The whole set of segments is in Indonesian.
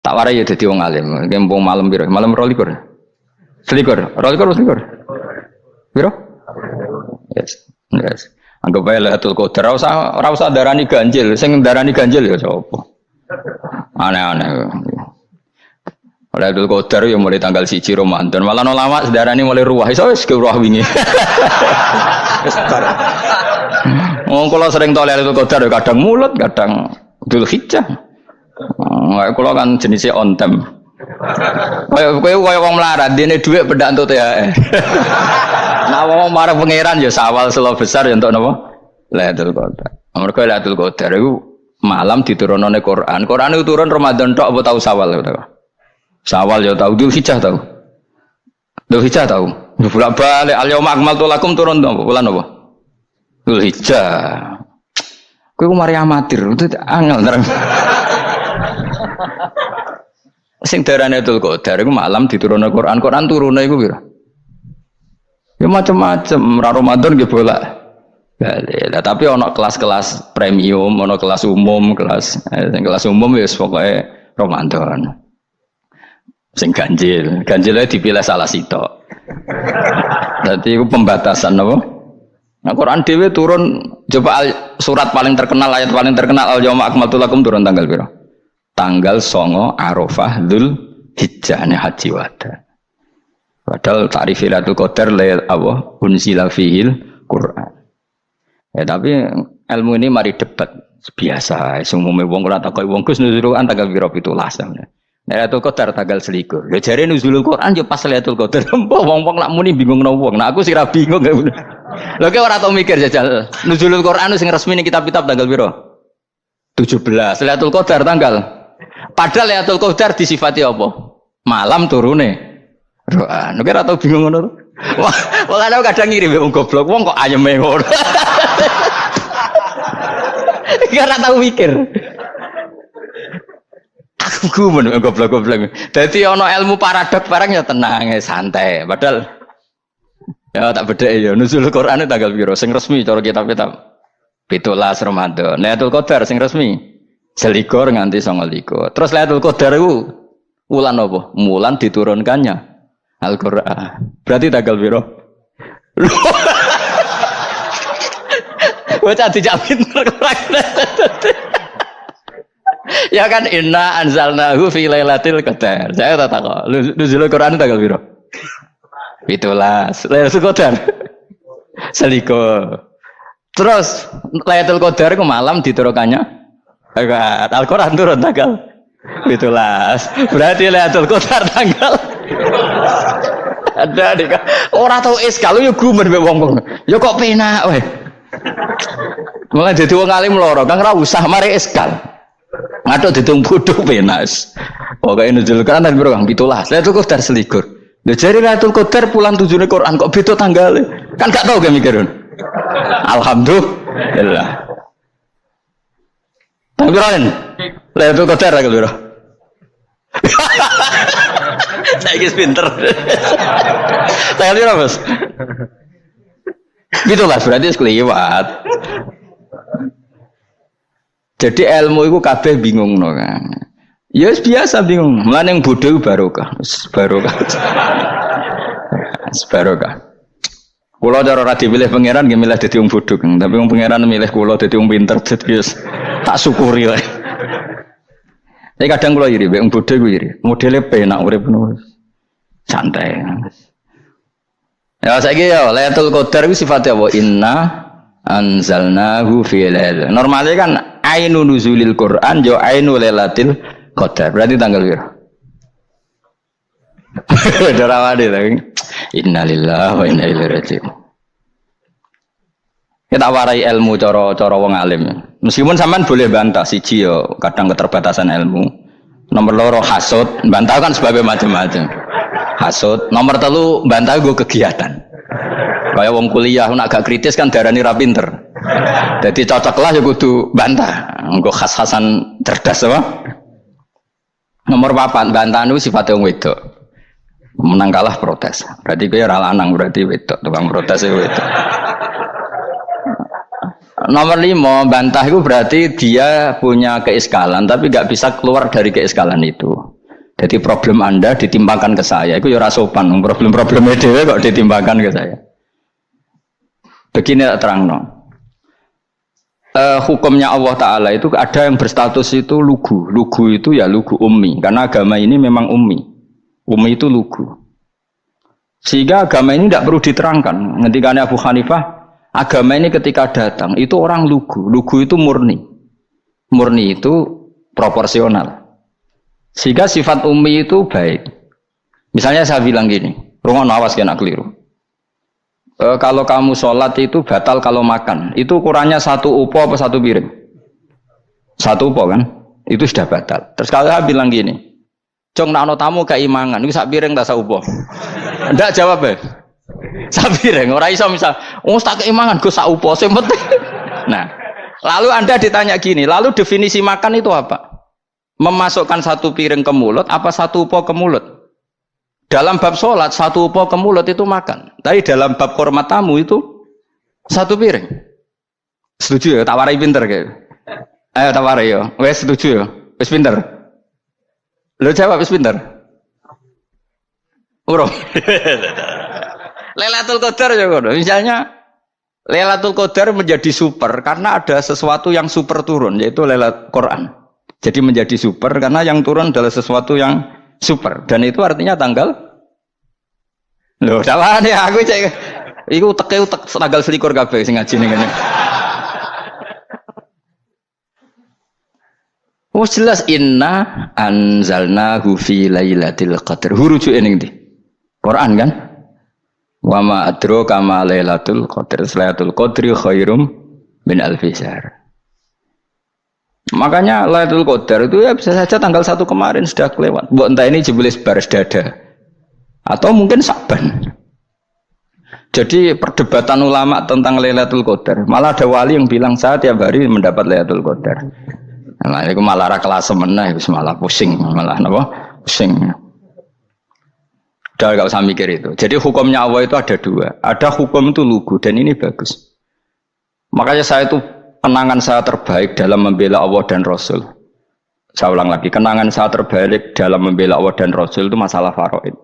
Tak warai ya dadi wong alim. Kempung malam piro? Malam 22. Selikur. 22. Piro? Yes. Yes. Anggap ae Lailatul Qadar ora usah darani ganjil. Sing darani ganjil ya sapa? Aneh-aneh. Lailatul Qadar ya mulai tanggal 1 Ramadan. Malah ulama sedarani mulai ruwah. Iso wis ke ruwah wingi. Wis bar. Wong kula sering tau Lailatul Qadar kadang mulut, kadang Dzulhijjah. Kula kan jenisnya on time. Kaya wong melarat, dene dhuwit pendak entuk THR. Nah wong marang pangeran ya Syawal selo besar ya entuk napa? Lailatul Qadar. Mergo Lailatul Qadar iku malam diturunane Quran. Quran itu turun Ramadan tok apa tau Syawal ta? Syawal ya tau, Dzulhijjah tau. Dzulhijjah tau. Bolak-balik al-yauma akmaltu lakum turun apa? Bulan apa? Dzulhijjah. Kowe ku mari amatir, itu angel terang. Sing darane Lailatul Qadar iku malam diturunne Quran. Quran turune iku piro? Ya macam-macam, Ramadan nggih bolak. Lah tapi ana kelas-kelas premium, ana kelas umum, kelas umum ya pokoke Ramadan. Sing ganjile dipilih salah sitok. Dadi iku pembatasan apa? Nah Quran dhewe turun coba surat paling terkenal, ayat paling terkenal al-yauma akmaltu lakum turun tanggal piro? Tanggal 9 Arafah Dzulhijjah haji wada. Padahal ta'rif Lailatul Qadar apa unzila fihil Quran. Ya tapi ilmu ini mari debat biasa. Umumnya wong ora takoki wong Gus nuzul Quran tanggal piro 17. Lailatul Qadar tanggal 21. Lha jare nuzulul Quran yo pas Lailatul Qadar. Wong-wong lak muni bingung nang wong. Nah aku sira bingung. Lha kok ora tau mikir jajal. Nuzulul Quran sing resmi ning kitab-kitab tanggal piro? 17. Lailatul Qadar tanggal. Padahal Lailatul Qadar disifati apa? Malam turune. Roh, nek ora tau bingung ngono. Wah, kadang ngirim wong goblok, wong kok ayeme ngono. Ora tau mikir. Aku gumun goblok-goblok. Dadi ana ilmu paradok barang ya tenang, ya santai. Padahal ya tak bedhek ya nuzul Quran tanggal piro sing resmi cara kitab-kitab. 17 Ramadan. Lailatul Qadar sing resmi 21 nganti 29. Terus Lailatul Qadar iku wulan apa? Wulan diturunkannya Al-Qur'an. Berarti tanggal piro? Bocah dijak pinter ya kan inna anzalnahu fi lailatul qadar. Saya tak tahu. Nuzul Quran tanggal piro? 17. Lailatul Qadar. Seliko. Terus Lailatul Qadar ku malam diturunkannya Al-Qur'an turun tanggal 17. Berarti Lailatul Qadar tanggal ada dik. Ora tau eskal yo gumen mbek wong-wong. Ya kok penak wae. Mulai dadi wong alim loro, Kang ora usah mari eskal. Ngaduk ditung bodho penak. Pokoke nuzul Quran piro Kang 17. Lailatul Qadar selikur. Lha jare Lailatul Qadar pulang tujune Quran kok beda tanggale. Kan gak tau ge mikir. Alhamdulillah. Tanggalan. Lailatul Qadar tanggal piro? Saiki pinter. Tanggal piro, Mas? 17 berarti wis kliwat. Jadi ilmu itu kabeh bingung no kan. Ya biasa bingung. Mulane yang bodoh barokah. Barokah. Barokah. Kula cara ora dipilih pangeran nggih milih dadi wong bodoh, tapi wong pangeran milih kula dadi wong pinter dadi tak syukuri wae. Tapi kadang kula iri wong bodoh ku iri. Modele penak urip ngono. Santai. Ya saiki ya Lailatul Qadar ku sifate apa? Inna anzalnahu fi lailatul. Normale kan ainu nuzulil Quran yo ainu lailatul qadar. Berarti tanggal piro? Dorawade lagi. Innalillahi wa inna ilaihi raji'un. Kita warai ilmu cara wong alim. Meskipun sampean boleh bantah siji yo kadang keterbatasan ilmu. Nomor loro hasud, bantah kan sebab macam-macam. Hasud. Nomor 3 bantah go kegiatan. Kayak wong kuliah nak agak kritis kan darani ra pinter. Jadi cocok lah ya kudu bantah. Engko khas-khasan cerdas apa? Nomor 4 bantahan itu sifatnya wong wedok. Menang kalah protes. Berarti kowe ora lanang berarti wedok, tukang protes itu wedok. Nomor 5 bantah itu berarti dia punya keiskalan tapi enggak bisa keluar dari keiskalan itu. Jadi problem Anda ditimbangkan ke saya, itu ya ora sopan. Problem-problemnya dhewe kok ditimbangkan ke saya. Begini tak terangno. Hukumnya Allah Ta'ala itu ada yang berstatus itu lugu. Lugu itu ya lugu ummi. Karena agama ini memang ummi. Ummi itu lugu. Sehingga agama ini tidak perlu diterangkan. Ngendikane Abu Hanifah, agama ini ketika datang itu orang lugu. Lugu itu murni. Murni itu proporsional. Sehingga sifat ummi itu baik. Misalnya saya bilang gini, rungono awas kena keliru. Kalau kamu sholat itu batal kalau makan. Itu ukurannya 1 upo apa 1 piring? 1 upo kan? Itu sudah batal. Terus kalau saya bilang gini, Cong nak tamu keimangan, itu 1 piring tak 1 upo. Ndak jawab ya. 1 piring. Orang iso misal, tak keimangan gue 1 upo. Nah, lalu Anda ditanya gini, lalu definisi makan itu apa? Memasukkan 1 piring ke mulut apa 1 upo ke mulut? Dalam bab sholat 1 upo ke mulut itu makan. Tapi dalam bab hormat tamu itu 1 piring. Setuju ya? Tawari pinter kayak. Ayo tawari ya. Wes setuju ya? Wes pinter. Lo jawab wes pinter. Urung. Lailatul Qadar ya kono. Misalnya Lailatul Qadar menjadi super karena ada sesuatu yang super turun yaitu Lailatul Quran. Jadi menjadi super karena yang turun adalah sesuatu yang super dan itu artinya tanggal. Loh, salah ya aku cek. Iku teke tanggal 21 kabeh sing ngaji ning kene. Oh jelas inna anzalnahu fi lailatul qadar. Hurujuke ning ndi? Quran kan? Wa ma adraka ma lailatul qadar. Lailatul qadri khairum min alfi syahr. Makanya Lailatul Qadar itu ya bisa saja tanggal 1 kemarin sudah kelewat. Mbok entah ini jebelis baris dada atau mungkin Sa'ban. Jadi perdebatan ulama tentang Lailatul Qadar, malah ada wali yang bilang saya tiap hari mendapat Lailatul Qadar. Nah, itu malah ra kelas meneh, malah pusing, malah napa? Pusing. Udah enggak usah mikir itu. Jadi hukumnya Allah itu ada 2. Ada hukum itu lugu dan ini bagus. Makanya saya itu kenangan saya terbaik dalam membela Allah dan Rasul. Saya ulang lagi, kenangan saya terbaik dalam membela Allah dan Rasul itu masalah faraid.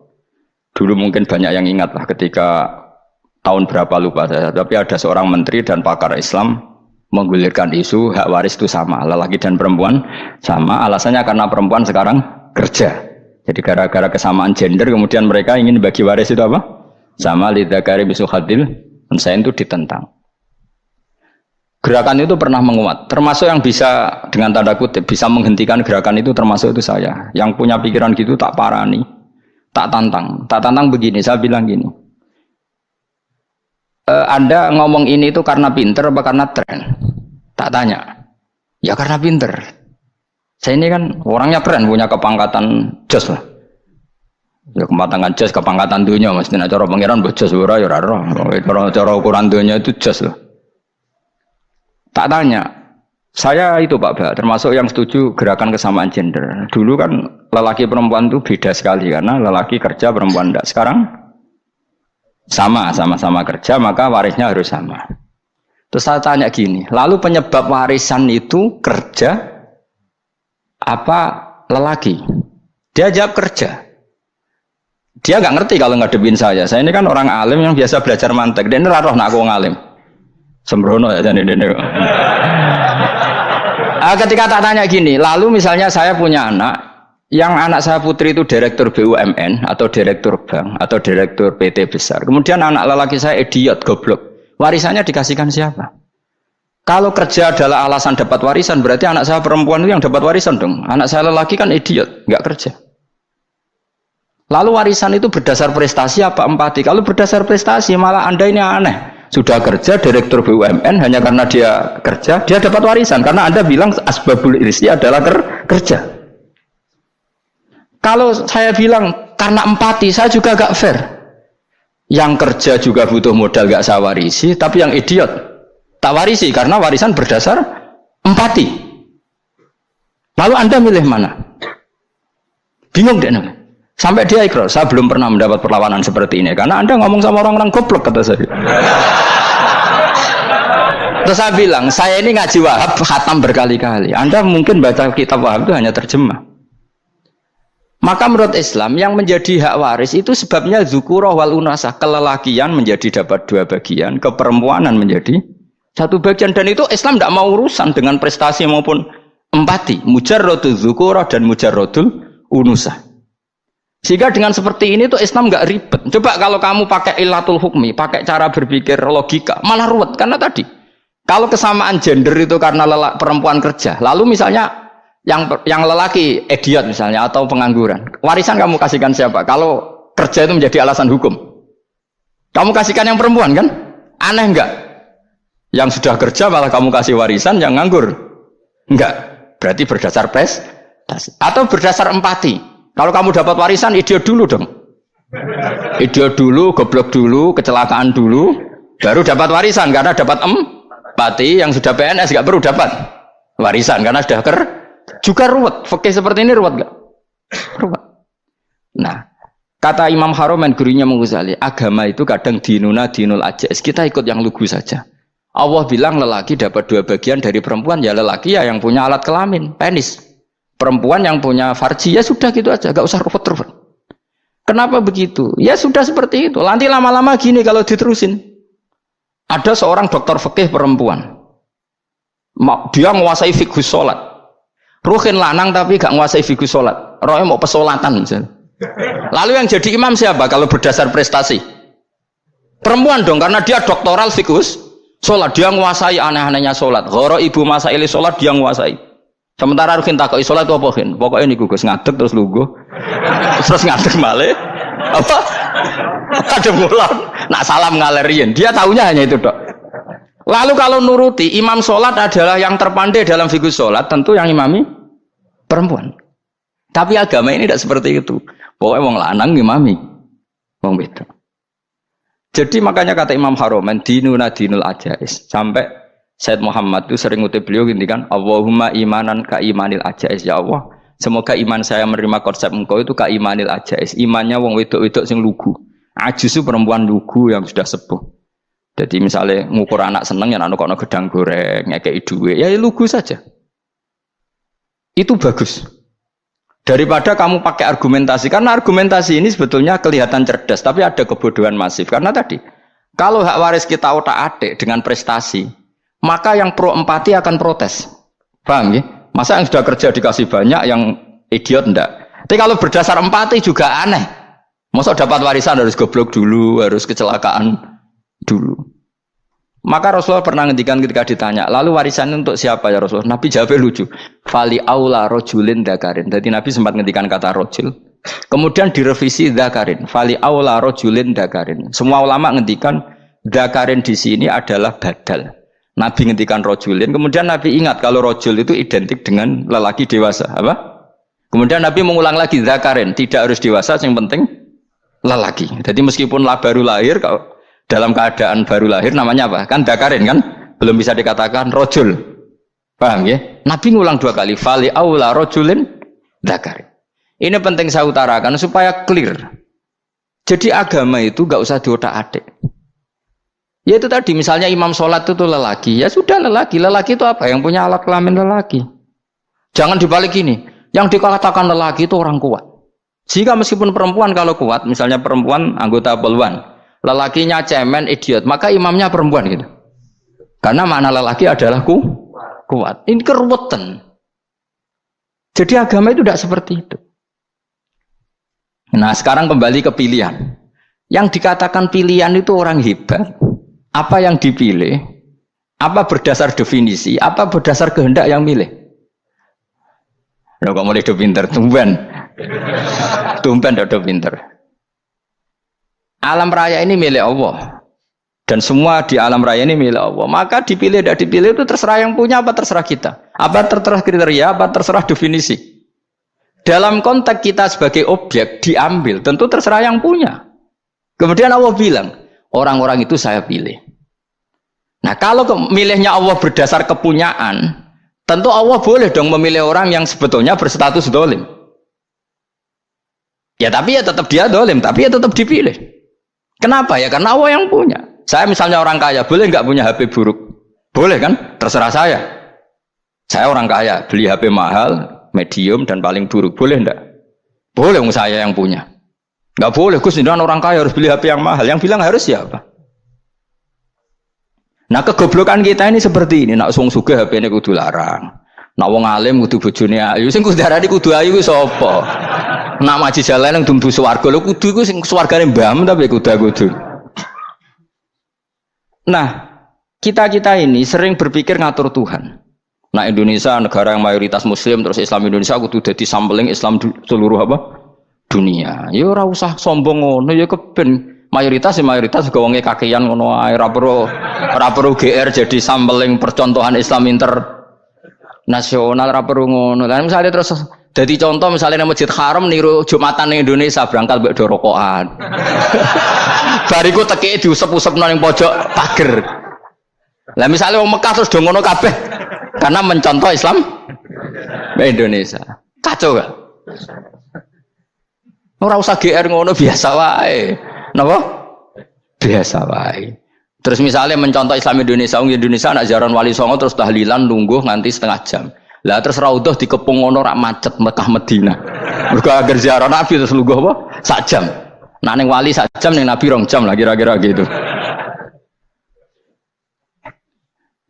Dulu mungkin banyak yang ingat lah ketika tahun berapa lupa saya, tapi ada seorang menteri dan pakar Islam menggulirkan isu hak waris itu sama, lelaki dan perempuan sama, alasannya karena perempuan sekarang kerja. Jadi gara-gara kesamaan gender kemudian mereka ingin bagi waris itu apa? Sama lidzakari mislu hadzil unsayain itu ditentang. Gerakan itu pernah menguat, termasuk yang bisa dengan tanda kutip bisa menghentikan gerakan itu termasuk itu saya. Yang punya pikiran gitu tak parani, tak tantang begini. Saya bilang gini, Anda ngomong ini itu karena pinter apa karena tren? Tak tanya, ya karena pinter. Saya ini kan orangnya keren, punya kepangkatan jos lah. Ya kepangkatan jos, kepangkatan dunia, mesti cara pangeran bojos ora ya ora. Cara ukuran dunia itu jos lah. Tak tanya, saya itu Pak Ba, termasuk yang setuju gerakan kesamaan gender. Dulu kan lelaki perempuan itu beda sekali karena lelaki kerja perempuan tidak. Sekarang sama-sama kerja maka warisnya harus sama. Terus saya tanya gini, lalu penyebab warisan itu kerja apa lelaki? Dia jawab kerja. Dia nggak ngerti kalau ngadepin saya. Saya ini kan orang alim yang biasa belajar mantek. Dia ini roh nak aku ngalim. Sembrono ya jadi dene. Ketika tak tanya gini, lalu misalnya saya punya anak, yang anak saya putri itu direktur BUMN atau direktur bank atau direktur PT besar. Kemudian anak lelaki saya idiot, goblok. Warisannya dikasihkan siapa? Kalau kerja adalah alasan dapat warisan, berarti anak saya perempuan itu yang dapat warisan dong. Anak saya lelaki kan idiot, nggak kerja. Lalu warisan itu berdasar prestasi apa empati? Kalau berdasar prestasi malah Anda ini aneh. Sudah kerja direktur BUMN hanya karena dia kerja, dia dapat warisan karena Anda bilang asbabul irsi adalah kerja. Kalau saya bilang karena empati, saya juga gak fair. Yang kerja juga butuh modal gak saya warisi, tapi yang idiot tak warisi karena warisan berdasar empati. Lalu Anda milih mana? Bingung deh. Sampai dia ikrar, saya belum pernah mendapat perlawanan seperti ini karena Anda ngomong sama orang-orang goblok kata saya. Terus saya bilang, saya ini ngaji Wahab khatam berkali-kali. Anda mungkin baca kitab Wahab itu hanya terjemah. Maka menurut Islam yang menjadi hak waris itu sebabnya zukurah wal unasah, kelelakian menjadi dapat 2 bagian, keperempuanan menjadi 1 bagian, dan itu Islam tidak mau urusan dengan prestasi maupun empati, mujarrodul zukurah dan mujarrodul unusah. Sehingga dengan seperti ini tuh Islam nggak ribet. Coba kalau kamu pakai ilatul hukmi, pakai cara berpikir logika, malah ruwet. Karena tadi, kalau kesamaan gender itu karena perempuan kerja, lalu misalnya yang lelaki idiot misalnya atau pengangguran, warisan kamu kasihkan siapa? Kalau kerja itu menjadi alasan hukum, kamu kasihkan yang perempuan kan? Aneh nggak? Yang sudah kerja malah kamu kasih warisan yang nganggur? Enggak. Berarti berdasar prestasi atau berdasar empati. Kalau kamu dapat warisan, idiot dulu dong. Idiot dulu, goblok dulu, kecelakaan dulu, baru dapat warisan karena dapat empati. Yang sudah PNS nggak perlu dapat warisan karena sudah juga ruwet. Fikih seperti ini ruwet nggak? Ruwet. Nah, kata Imam Haromen gurunya Ghazali, agama itu kadang dinuna dinul ajais. Kita ikut yang lugu saja. Allah bilang lelaki dapat 2 bagian dari perempuan, ya lelaki ya yang punya alat kelamin, penis. Perempuan yang punya farji, ya sudah gitu aja, gak usah ruwet-ruwet. Kenapa begitu? Ya sudah seperti itu. Nanti lama-lama gini kalau diterusin. Ada seorang dokter fikih perempuan. Dia menguasai fikih sholat. Ruhin lanang tapi gak menguasai fikih sholat. Rohnya mau pesolatan misalnya. Lalu yang jadi imam siapa kalau berdasar prestasi? Perempuan dong, karena dia doktoral fikih sholat. Dia menguasai aneh-anehnya sholat. Goro ibu masaili sholat dia menguasai. Sementara Ruhin takoi sholat itu apa Ruhin? Pokoknya ini Gus ngadeg terus lugu, terus ngadeg balik, apa? Ada ngulang, nak salam ngalerin. Dia tahunya hanya itu dok. Lalu kalau nuruti imam sholat adalah yang terpandai dalam fikih sholat, tentu yang imami perempuan. Tapi agama ini tidak seperti itu. Pokoknya wong lanang imami, wong beda. Jadi makanya kata Imam Haromen dinuna dinul ajais, sampai Said Muhammad itu sering ngutip beliau gini kan, Allahumma imanan ka imanil ajais, ya Allah semoga iman saya menerima konsep engkau itu ka imanil ajais, imannya wong wedok-wedok sing lugu, ajusu perempuan lugu yang sudah sepuh. Jadi misalnya ngukur anak seneng ya anak kono gedang goreng ngekei duwe, ya lugu saja. Itu bagus daripada kamu pakai argumentasi, karena argumentasi ini sebetulnya kelihatan cerdas tapi ada kebodohan masif. Karena tadi kalau hak waris kita otak-atik dengan prestasi, maka yang pro empati akan protes. Paham ya? Masa yang sudah kerja dikasih banyak, yang idiot enggak? Tapi kalau berdasar empati juga aneh. Masa dapat warisan harus goblok dulu, harus kecelakaan dulu. Maka Rasulullah pernah ngendikan ketika ditanya, lalu warisan untuk siapa ya Rasulullah? Nabi jawabnya lucu. Fali aula rojulin dakarin. Jadi Nabi sempat ngendikan kata rojul. Kemudian direvisi dakarin. Fali aula rojulin dakarin. Semua ulama ngendikan dakarin di sini adalah badal. Nabi ngendikan rojulin, kemudian Nabi ingat kalau rojul itu identik dengan lelaki dewasa, apa? Kemudian Nabi mengulang lagi zakarin, tidak harus dewasa, yang penting lelaki. Jadi meskipun baru lahir, kalau dalam keadaan baru lahir namanya apa? Kan zakarin kan? Belum bisa dikatakan rojul. Paham ya? Nabi ngulang 2 kali, fali aula rojulin zakarin. Ini penting saya utarakan supaya clear. Jadi agama itu gak usah diotak-atik. Ya itu tadi misalnya imam sholat itu lelaki, ya sudah lelaki itu apa? Yang punya alat kelamin lelaki. Jangan dibalik ini, yang dikatakan lelaki itu orang kuat. Jika meskipun perempuan kalau kuat, misalnya perempuan anggota poluan, lelakinya cemen idiot, maka imamnya perempuan gitu. Karena makna lelaki adalah kuat. Ini keruwetan. Jadi agama itu tidak seperti itu. Nah sekarang kembali ke pilihan. Yang dikatakan pilihan itu orang hebat. Apa yang dipilih, apa berdasar definisi, apa berdasar kehendak yang milih. Loh kok mulai do pinter, tumben do pinter. Alam raya ini milik Allah, dan semua di alam raya ini milik Allah. Maka dipilih tidak dipilih itu terserah yang punya, apa terserah kita, apa terserah kriteria, apa terserah definisi. Dalam konteks kita sebagai objek diambil, tentu terserah yang punya. Kemudian Allah bilang, orang-orang itu saya pilih. Nah kalau milihnya Allah berdasar kepunyaan, tentu Allah boleh dong memilih orang yang sebetulnya berstatus dolim. Ya tapi ya tetap dia dolim, tapi ya tetap dipilih. Kenapa ya? Karena Allah yang punya. Saya misalnya orang kaya, boleh nggak punya HP buruk? Boleh kan? Terserah saya. Saya orang kaya, beli HP mahal, medium dan paling buruk, boleh enggak? Boleh saya yang punya. Enggak boleh Gus, dengan orang kaya harus beli HP yang mahal. Yang bilang harus siapa? Nah, kegoblokan kita ini seperti ini. Nak wong sugih HP-ne kudu larang. Nak wong alim kudu bojone ayu. Sing kudu darani kudu ayu ku sapa? Nak maji jalan nang dumbu swarga lho kudu iku sing swargane mbahmu tapi kudu. Nah, kita ini sering berpikir ngatur Tuhan. Nah, Indonesia negara yang mayoritas muslim terus Islam Indonesia kudu dadi sampling Islam seluruh apa? Dunia. Ya ora usah sombong ngono ya keben mayoritas juga wonge kakean ngono ae ora perlu GR jadi sampling percontohan Islam internasional ora perlu ngono. Lah misalnya terus jadi contoh misalnya nang Masjid Haram niru Jumatan ning Indonesia berangkat mbek do rokokan. Bariku teki diusep-usepno ning pojok pager. Lah misalnya wong Mekah terus do ngono kabeh karena mencontoh Islam Indonesia. Kacau gak? Ora usah GR ngono biasa wae. Napa? Biasa wae. Terus misalnya mencontoh Islam Indonesia anak ziarah Wali Songo terus tahlilan nunggu nganti setengah jam. Lah terus raudhah dikepung ngono rak macet Mekah Madinah. Mergo agar ziarah Nabi terus lungguh apa? Sak jam. Nah ning wali sak jam ning Nabi 2 jam lah kira-kira gitu.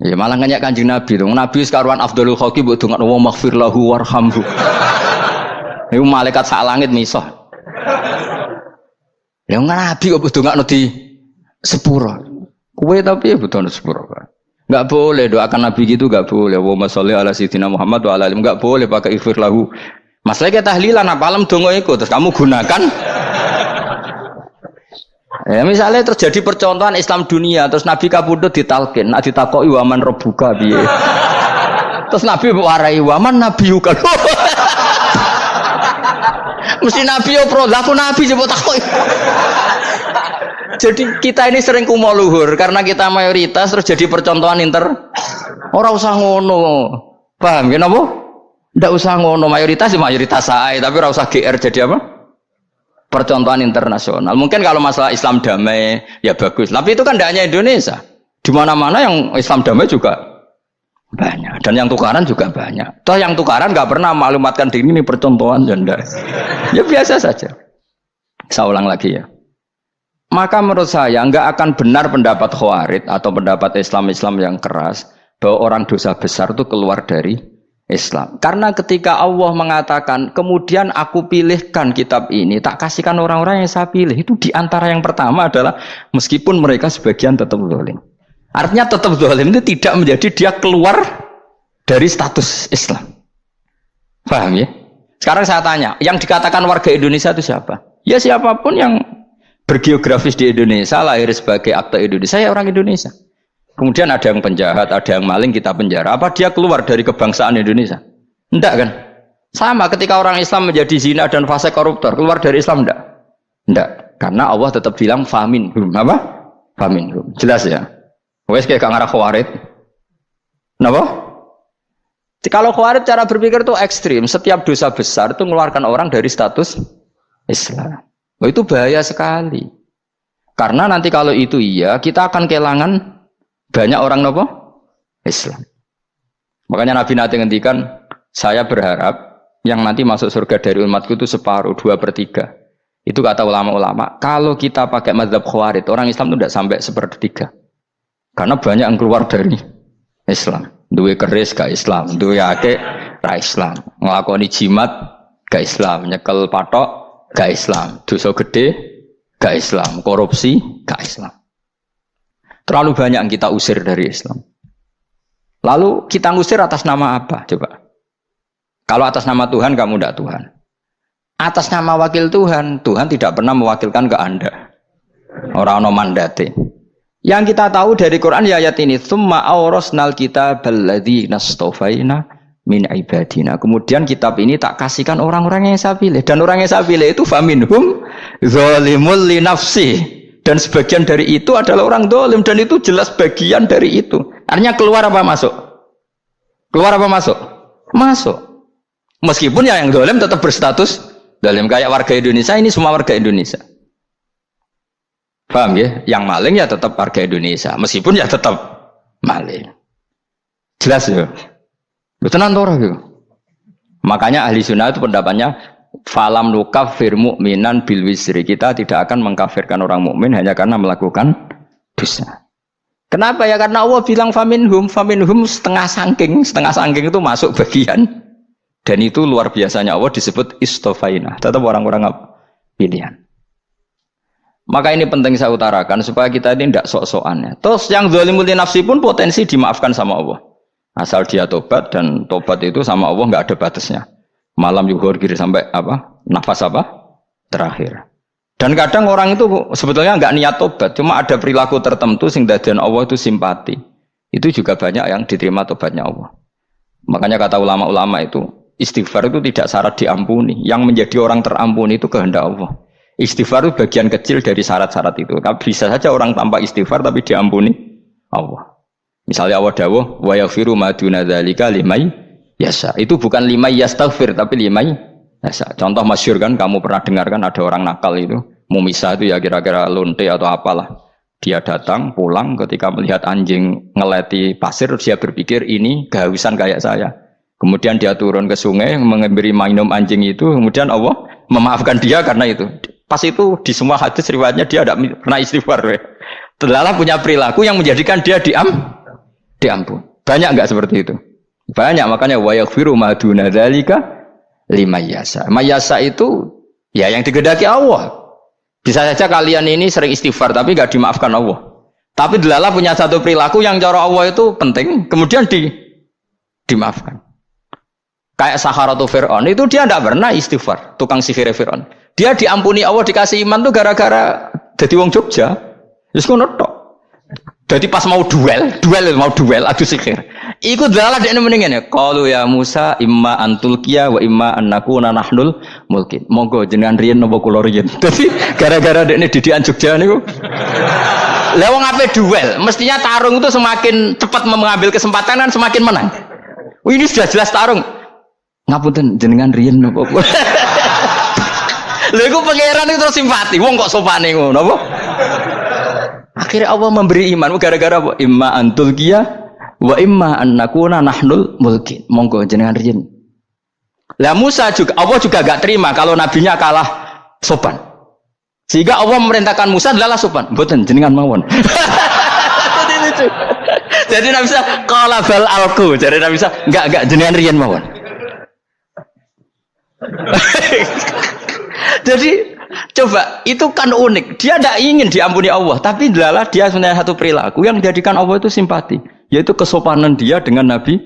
Ya malah nganyak Kanjeng Nabi to. Nabi sekaruan afdhalul khalqi mbok dongakno wa maghfir lahu warhamhu. Iku malaikat sak langit misah. Ya Nabi kok ndongakno di sepuro. Kowe tapi ya butuh sepuro kan. Enggak boleh doakan Nabi gitu enggak boleh. Wa sholli ala sayyidina Muhammad wa ala alihi enggak boleh pakai ighfir lahu. Masalahnya tahlilan apa alam donga iku terus kamu gunakan. Ya misalnya terjadi percontohan Islam dunia terus Nabi kapundhut ditalkin, nak ditakoki waman rabbuka piye. Terus Nabi warai waman nabiyuka. Mesti Nabi yo pro, lah aku Nabi coba takoki. Jadi kita ini sering kumo luhur karena kita mayoritas terus jadi percontohan Ora usah ngono. Paham ya napa? Ndak usah ngono, mayoritas ae, tapi ora usah GR jadi apa? Percontohan internasional. Mungkin kalau masalah Islam damai ya bagus. Tapi itu kan tidak hanya Indonesia. Di mana-mana yang Islam damai juga banyak. Dan yang tukaran juga banyak. Toh yang tukaran nggak pernah maklumatkan diri ini percontohan janda. Ya biasa saja. Saya ulang lagi ya. Maka menurut saya nggak akan benar pendapat Khawarij atau pendapat Islam yang keras bahwa orang dosa besar itu keluar dari Islam. Karena ketika Allah mengatakan, kemudian aku pilihkan kitab ini, tak kasihkan orang-orang yang saya pilih. Itu diantara yang pertama adalah meskipun mereka sebagian tetap zalim. Artinya tetap zalim itu tidak menjadi dia keluar dari status Islam. Paham ya? Sekarang saya tanya, yang dikatakan warga Indonesia itu siapa? Ya siapapun yang bergeografis di Indonesia, lahir sebagai akte Indonesia, saya orang Indonesia. Kemudian ada yang penjahat, ada yang maling, kita penjara. Apa dia keluar dari kebangsaan Indonesia? Enggak kan? Sama ketika orang Islam menjadi zina dan fase koruptor, keluar dari Islam enggak? Enggak. Karena Allah tetap bilang famin. Apa? Famin. Jelas ya? Wes kayak ngarah Khawarij. Kenapa? Kalau Khawarij cara berpikir itu ekstrim. Setiap dosa besar itu mengeluarkan orang dari status Islam. Oh, itu bahaya sekali. Karena nanti kalau itu iya, kita akan kehilangan banyak orang nopo Islam. Makanya Nabi nanti ngendikan, saya berharap yang nanti masuk surga dari umatku itu separuh, 2/3. Itu kata ulama-ulama. Kalau kita pakai mazhab Khawarij, orang Islam itu tidak sampai 1/3. Karena banyak yang keluar dari Islam. Duwe keris gak Islam, duwe akeh ra Islam, nglakoni jimat gak Islam, nyekel patok gak Islam, dosa gede gak Islam, korupsi gak Islam. Terlalu banyak yang kita usir dari Islam. Lalu kita ngusir atas nama apa? Coba. Kalau atas nama Tuhan, kamu tidak Tuhan. Atas nama wakil Tuhan, Tuhan tidak pernah mewakilkan ke Anda. Orang-orang mandate. Yang kita tahu dari Quran ya ayat ini, tsumma awrasnal kitabal ladzina astafaina min ibadina. Kemudian kitab ini tak kasihkan orang-orang yang saya pilih. Dan orang yang saya pilih itu faminhum zalimul li nafsi. Dan sebagian dari itu adalah orang dolim. Dan itu jelas bagian dari itu. Artinya keluar apa masuk? Keluar apa masuk? Masuk. Meskipun ya yang dolim tetap berstatus dolim. Kayak warga Indonesia, ini semua warga Indonesia. Paham ya? Yang maling ya tetap warga Indonesia. Meskipun ya tetap maling. Jelas ya? Betul nanti orang gitu. Makanya ahli sunnah itu pendapatnya falam nukafir mu'minan bil wisri. Kita tidak akan mengkafirkan orang mukmin hanya karena melakukan dosa. Kenapa ya? Karena Allah bilang faminhum setengah sangking itu masuk bagian. Dan itu luar biasanya Allah disebut istofaina. Tetap orang-orang pilihan. Maka ini penting saya utarakan supaya kita ini tidak sok-sokan. Terus yang zalimul nafsi pun potensi dimaafkan sama Allah. Asal dia tobat, dan tobat itu sama Allah nggak ada batasnya. Malam yuhur kiri sampai apa? Nafas apa? Terakhir. Dan kadang orang itu sebetulnya nggak niat tobat, cuma ada perilaku tertentu sehingga dadian Allah itu simpati. Itu juga banyak yang diterima tobatnya Allah. Makanya kata ulama-ulama itu, istighfar itu tidak syarat diampuni. Yang menjadi orang terampuni itu kehendak Allah. Istighfar itu bagian kecil dari syarat-syarat itu. Tapi bisa saja orang tanpa istighfar tapi diampuni Allah. Misalnya Allah dawuh wa yaghfiru ma duna dzalika limay yasha. Itu bukan limay yastaghfir tapi limay yasha. Contoh masyhur kan, kamu pernah dengar kan, ada orang nakal itu mau misah itu ya kira-kira lonte atau apalah. Dia datang pulang ketika melihat anjing ngeleti pasir, dia berpikir ini kehausan kayak saya. Kemudian dia turun ke sungai memberi minum anjing itu, kemudian Allah memaafkan dia karena itu. Pas itu di semua hadis riwayatnya dia tidak pernah istighfar. Terlalu punya perilaku yang menjadikan dia diampun. Banyak enggak seperti itu? Banyak, makanya wa yaghfiru ma duna dzalika liman yasha. Mayasa itu ya yang digedaki Allah. Bisa saja kalian ini sering istighfar tapi enggak dimaafkan Allah. Tapi delala punya satu perilaku yang cara Allah itu penting, kemudian dimaafkan. Kayak Saharatu Fir'aun itu dia tidak pernah istighfar, tukang sihir Fir'aun. Dia diampuni Allah, dikasih iman tuh gara-gara jadi wong Jogja. Terus ngono tok. Jadi pas mau duel adu sihir. Iku dalah dekne mendingan ya. Qalu ya Musa imma antulqiya wa imma annakuna nahnul mulkin. Monggo jenengan riyen napa kula riyen. Dadi gara-gara dekne didikan Jogja niku. Lah wong ape duel, mestinya tarung itu semakin cepat mengambil kesempatan kan semakin menang. Ini sudah jelas tarung. Ngapunten jenengan riyen napa kula. Lha iku pangeran itu terus simpati. Wong kok sopane ngono apa? Akhirnya Allah memberi iman gara-gara apa? Imma antulqiya wa imma annakuna nahnul mulkin. Monggo jenengan riyen. Lah Musa juga Allah juga enggak terima kalau nabinya kalah sopan. Sehingga Allah memerintahkan Musa adalah sopan. Mboten jenengan mawon. Jadi Nabi Musa qala bal alqu. Jadi Nabi Musa enggak jenengan riyen mawon. Jadi coba itu kan unik. Dia tidak ingin diampuni Allah, tapi adalah dia sebenarnya satu perilaku yang menjadikan Allah itu simpati, yaitu kesopanan dia dengan Nabi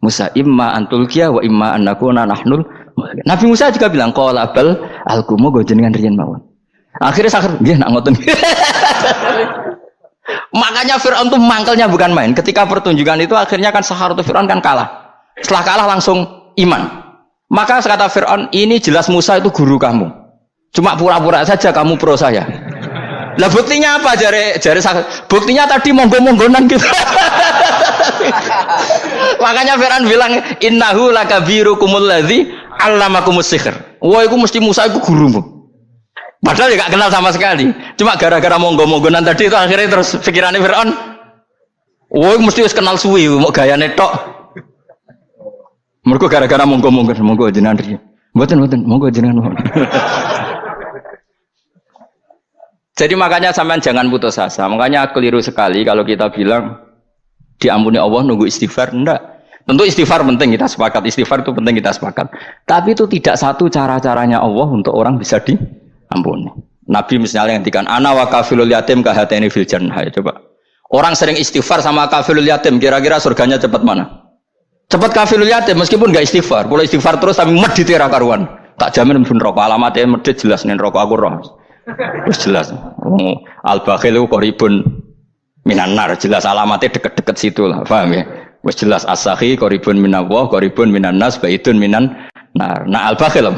Musa. Imma antulqiya wa imma annakuna nahnul. Nabi Musa juga bilang qala bal alqu moga jenengan riyen mawon. Akhirnya sakit nggih nak ngoten. Makanya Firaun tuh mangkelnya bukan main. Ketika pertunjukan itu akhirnya kan Saharatu Firaun kan kalah. Setelah kalah langsung iman. Maka kata Firaun, ini jelas Musa itu guru kamu. Cuma pura-pura saja kamu pro saya. Lah buktinya apa? Jare buktinya tadi monggo-monggonan gitu. Makanya Firaun bilang innahu lakabirukumul ladzi 'allamakumus sihr. Wah, iku mesti Musa iku gurumu. Padahal ya gak kenal sama sekali. Cuma gara-gara monggo-monggonan tadi itu akhirnya terus pikirannya Firaun. Wah, mesti wis kenal suwi mau gayane tok. Mergo gara-gara monggo-monggon monggo jenengan riyen. Mboten monggo jenengan mawon. Jadi makanya sampean jangan putus asa. Makanya keliru sekali kalau kita bilang diampuni Allah nunggu istighfar. Enggak. Tentu istighfar penting, kita sepakat. Istighfar itu penting, kita sepakat. Tapi itu tidak satu cara-caranya Allah untuk orang bisa diampuni. Nabi misalnya ngendikan ana wa kafilul yatim kahateni fil jannah. Coba. Orang sering istighfar sama kafilul yatim, kira-kira surganya cepat mana? Cepat kafilul yatim meskipun enggak istighfar. Kalau istighfar terus tapi medhit ra karuan. Tak jamin pun rokok alamatnya medhit jelas nih rokok aku roh. Terus jelas. Al-bakhil itu koribun minan nar, jelas alamatnya deket-deket situ lah, paham ya? Wes jelas as-sakhi koribun minallah, koribun minan nas, baidun minan nar. Nah al-bakhil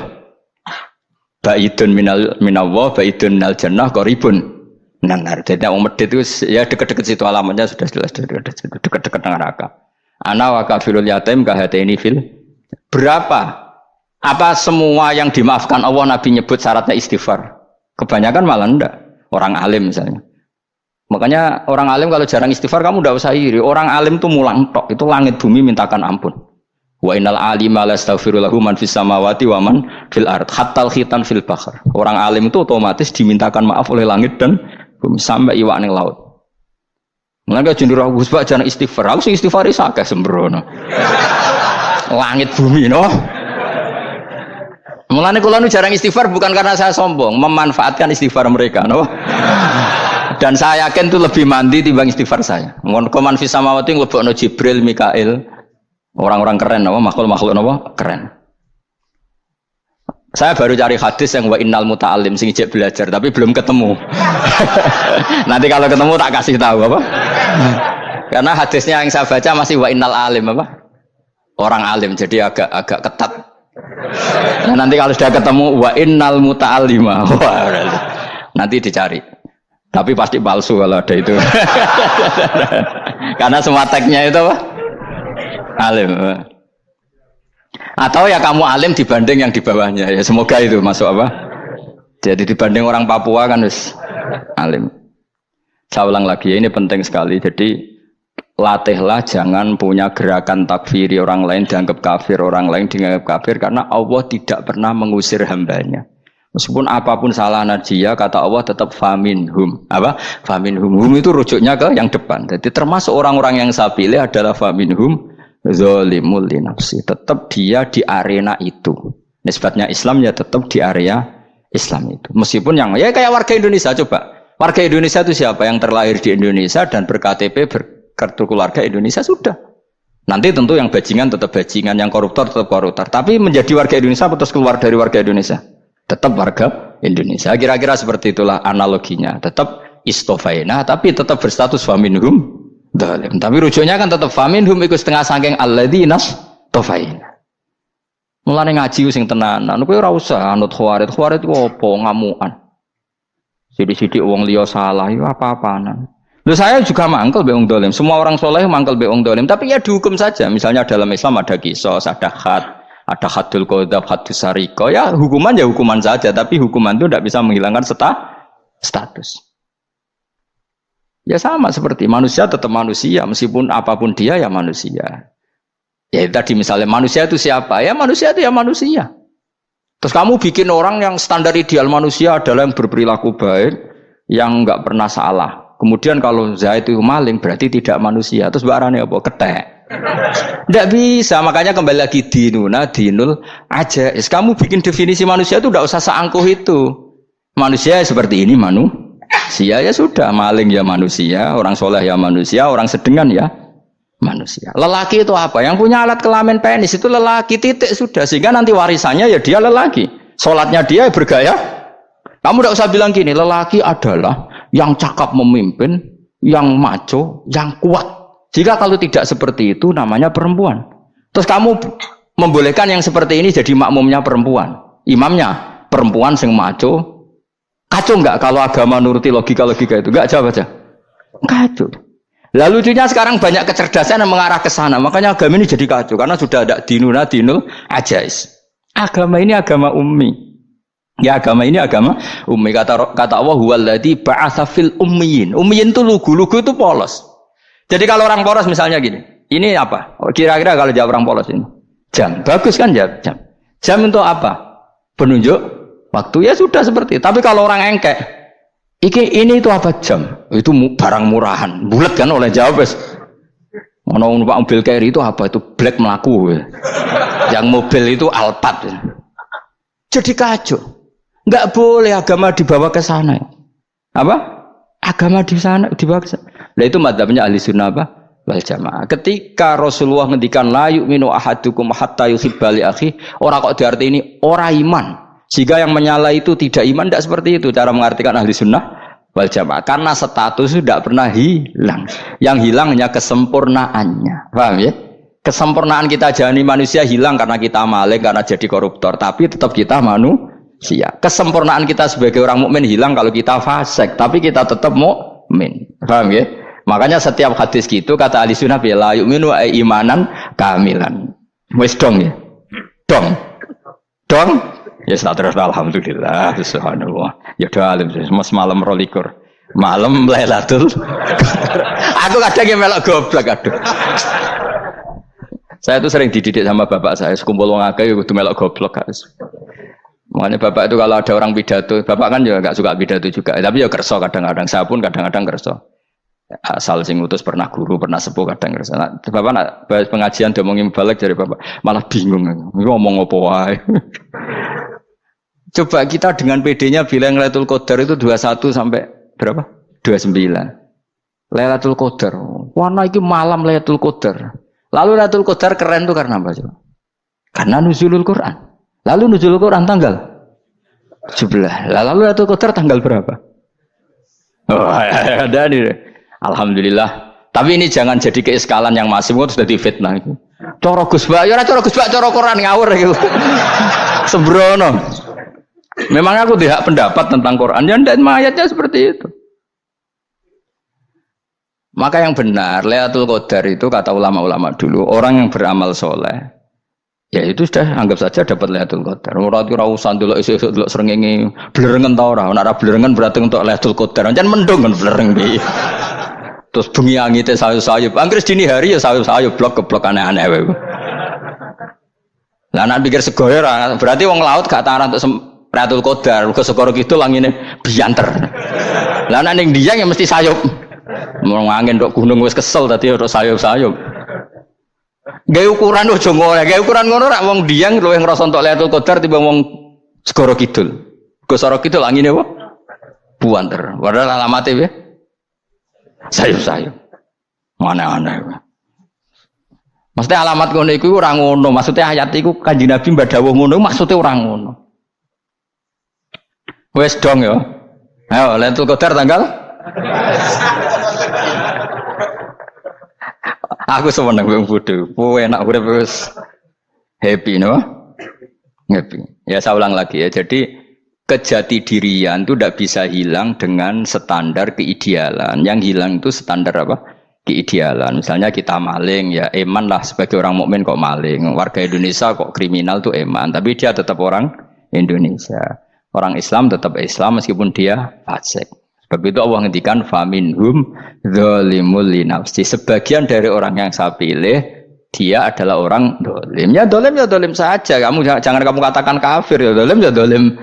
baidun minallah, baidun minal jannah, koribun minan nar. Jadi yang medhit itu ya deket-deket situ alamatnya sudah jelas deket-deket neraka. Ana wa kafilul yatim kahataini fil. Berapa? Apa semua yang dimaafkan Allah Nabi nyebut syaratnya istighfar? Kebanyakan malah enggak. Orang alim misalnya. Makanya orang alim kalau jarang istighfar kamu enggak usah iri. Orang alim tuh mulang tok. Itu langit bumi mintakan ampun. Wa innal alima la astaghfiru lahu man fis samawati wa man fil ard hatta al khitan fil bahr. Orang alim itu otomatis dimintakan maaf oleh langit dan bumi sampai iwak ning laut. Mulane jenenge Gus Pak jangan istighfar. Aku sing istighfar iso akeh sembrono. Langit bumi no. Mulane kula nu jarang istighfar bukan karena saya sombong, memanfaatkan istighfar mereka no. Dan saya yakin itu lebih mandi timbang istighfar saya. Mun koman fis samawati nglebokno Jibril, Mikail. Orang-orang keren apa makhluk-makhluk apa keren. Saya baru cari hadis yang wa innal muta'allim sing ijek belajar tapi belum ketemu. Nanti kalau ketemu tak kasih tahu apa. Karena hadisnya yang saya baca masih wa innal alim apa? Orang alim jadi agak ketat. Nah, nanti kalau sudah ketemu wa innal muta'allima. Nanti dicari. Tapi pasti palsu kalau ada itu. Karena semua teksnya itu apa? Alim. Atau ya kamu alim dibanding yang di bawahnya ya semoga itu masuk apa? Jadi dibanding orang Papua kan wis alim. Saya ulang lagi ini penting sekali. Jadi latihlah jangan punya gerakan takfiri orang lain dianggap kafir, orang lain dianggap kafir karena Allah tidak pernah mengusir hambanya. Meskipun apapun salah najiyah kata Allah tetap faminhum. Apa? Faminhum. Hum itu rujuknya ke yang depan. Jadi termasuk orang-orang yang saya pilih adalah faminhum zalimul li nafsi. Tetap dia di arena itu. Nisbatnya Islam ya tetap di area Islam itu. Meskipun yang ya kayak warga Indonesia coba. Warga Indonesia itu siapa yang terlahir di Indonesia dan berKTP berkartu keluarga Indonesia sudah. Nanti tentu yang bajingan tetap bajingan, yang koruptor tetap koruptor. Tapi menjadi warga Indonesia terus keluar dari warga Indonesia. Tetap warga Indonesia. Kira-kira seperti itulah analoginya. Tetap istofaina tapi tetap berstatus faminhum zalim. Tapi rujuknya kan tetap faminhum iku setengah saking alladzinas tofaina. Mulane ngaji sing tenanan kowe ora usah anut khawarit. Khawarit ku opo ngamukan. Sidik-sidik wong liya salah iku apa-apanan. Lho saya juga mangkel be wong zalim. Semua orang soleh mangkel be wong zalim, tapi ya dihukum saja. Misalnya dalam Islam ada qisas, ada ada hadul qadzab, hadus sariko. Ya hukuman saja, tapi hukuman itu tidak bisa menghilangkan status. Ya sama seperti manusia tetap manusia, meskipun apapun dia ya manusia. Ya tadi misalnya manusia itu siapa? Ya manusia itu ya manusia. Terus kamu bikin orang yang standar ideal manusia adalah yang berperilaku baik, yang enggak pernah salah. Kemudian kalau Zaid itu maling berarti tidak manusia. Terus barane apa? Ketek. Tidak bisa, makanya kembali lagi dinul aja. Kamu bikin definisi manusia itu tidak usah seangkuh itu. Manusia seperti ini manusia ya sudah, maling ya manusia, orang soleh ya manusia, orang sedengan ya manusia. Lelaki itu apa? Yang punya alat kelamin penis itu lelaki titik sudah. Sehingga nanti warisannya ya dia lelaki. Sholatnya dia bergaya. Kamu tidak usah bilang gini, lelaki adalah yang cakap memimpin, yang maco, yang kuat. Jika kalau tidak seperti itu namanya perempuan. Terus kamu membolehkan yang seperti ini jadi makmumnya perempuan, imamnya perempuan sing maco. Kacau enggak kalau agama nuruti logika-logika itu? Enggak, jawab aja. Kacau. Lalu lucunya sekarang banyak kecerdasan yang mengarah ke sana. Makanya agama ini jadi kacau karena sudah ada dinul ajais. Agama ini agama ummi. Ya agama ini agama ummi. Kata Allah huwallazi ba'atsa fil ummiyin. Ummiyin itu lugu itu polos. Jadi kalau orang polos misalnya gini, ini apa? Kira-kira kalau jawab orang polos ini, jam. Bagus kan jawab jam. Jam untuk apa? Penunjuk waktu ya sudah seperti itu. Tapi kalau orang engkek, ini itu apa jam? Itu barang murahan, bulat kan oleh jawab. Mau numpak mobil carry itu apa? Itu black melaku. Yang mobil itu Alphard. Jadi kacau. Enggak boleh agama dibawa ke sana. Apa? Agama di sana dibawa ke sana. Nah itu madzhabnya ahli sunnah apa? Wal jamaah. Ketika Rasulullah ngendikan la yu'minu ahadukum hatta yuhibba li akhi, ora kok diarti ini ora iman. Jika yang menyala itu tidak iman, tidak seperti itu cara mengartikan ahli sunnah wal jamaah. Karena status itu tidak pernah hilang. Yang hilang hanya kesempurnaannya. Paham ya? Kesempurnaan kita jadi manusia hilang karena kita maling, karena jadi koruptor. Tapi tetap kita manusia. Kesempurnaan kita sebagai orang mukmin hilang kalau kita fasik. Tapi kita tetap mukmin. Paham ya? Makanya setiap hadis gitu kata ahli sunnah la yu'minu imanan kamilan. Wis dong ya. Dong. Ya terus alhamdulillah subhanallah. Ya doa alim mas malam 22. Malam Lailatul. Aku kadang yang melok goblok aduh. Saya tuh sering dididik sama bapak saya, sekumpul wong akeh kudu melok goblok guys. Makanya bapak itu kalau ada orang pidato, bapak kan juga nggak suka pidato juga, tapi ya kerso kadang-kadang, saya pun kadang-kadang kerso. Asal sing utus pernah guru, pernah sepuh kadang kerso. Nah, bapak nak pengajian diomongin balik dari bapak, malah bingung, ngomong apa wae. Coba kita dengan PD-nya bilang Lailatul Qadar itu 21 sampai berapa? 29. Lailatul Qadar. Warna itu malam Lailatul Qadar. Lalu Lailatul Qadar keren tuh karena apa coba? Karena nuzulul Quran. Lalu nuzulul Quran tanggal 17. Lalu Lailatul Qadar tanggal berapa? Oh, ada nih. Alhamdulillah. Tapi ini jangan jadi keiskalan yang masif itu sudah difitnah itu. Cara Gus Bak, ya cara Gus Bak cara Quran ngawur gitu. Sembrono. Memang aku tidak pendapat tentang Quran, dan ayatnya seperti itu. Maka yang benar, Lailatul Qadar itu kata ulama-ulama dulu, orang yang beramal soleh, ya itu sudah anggap saja dapat Lailatul Qadar. Ora usah ndelok esuk-esuk ndelok srengenge blerengen ta ora. Nek ora blerengen berarti untuk Lailatul Qadar. Jan mendung kan blereng piye. Terus bengi angite sayup-sayup. Anggere dini hari ya sayup-sayup blok-blok aneh-aneh wae. Lah nek pikir segoyo ora, berarti wong laut gak taran untuk Lailatul Qadar, ke segoro kidul angine bianter. Lah nek ning Dieng ya mesti sayup. Mau angin dok gunung wis kesel tadi untuk sayup-sayup. Gaya ukuran ojo ngono, gaya ukuran ngono rak wong Dieng luwih ngrasa entuk Lailatul Qadar timbang wong segoro kidul. Ke segoro kidul angine apa? Buanter. Padahal alamate piye? Sayup-sayup. Aneh-aneh. Mesti alamat ngono iku ora ngono, maksudnya ayat iku Kanjeng Nabi mbadhawuh ngono maksudnya ora ngono. Wes dong ya. Ayo Lailatul Qadar tanggal. Aku seneng wong bodho. Kowe enak urip wis happy no? Happy. Ya saya ulang lagi ya. Jadi kejati dirian itu tidak bisa hilang dengan standar keidealan. Yang hilang itu standar apa? Keidealan. Misalnya kita maling ya eman lah sebagai orang mukmin kok maling. Warga Indonesia kok kriminal tuh eman, tapi dia tetap orang Indonesia. Orang Islam tetap Islam meskipun dia fasik. Sebab itu Allah ngendikan faminhum dzalimul linafsi. Sebagian dari orang yang saya pilih dia adalah orang dolim. Ya dolim saja. Kamu jangan kamu katakan kafir ya dolim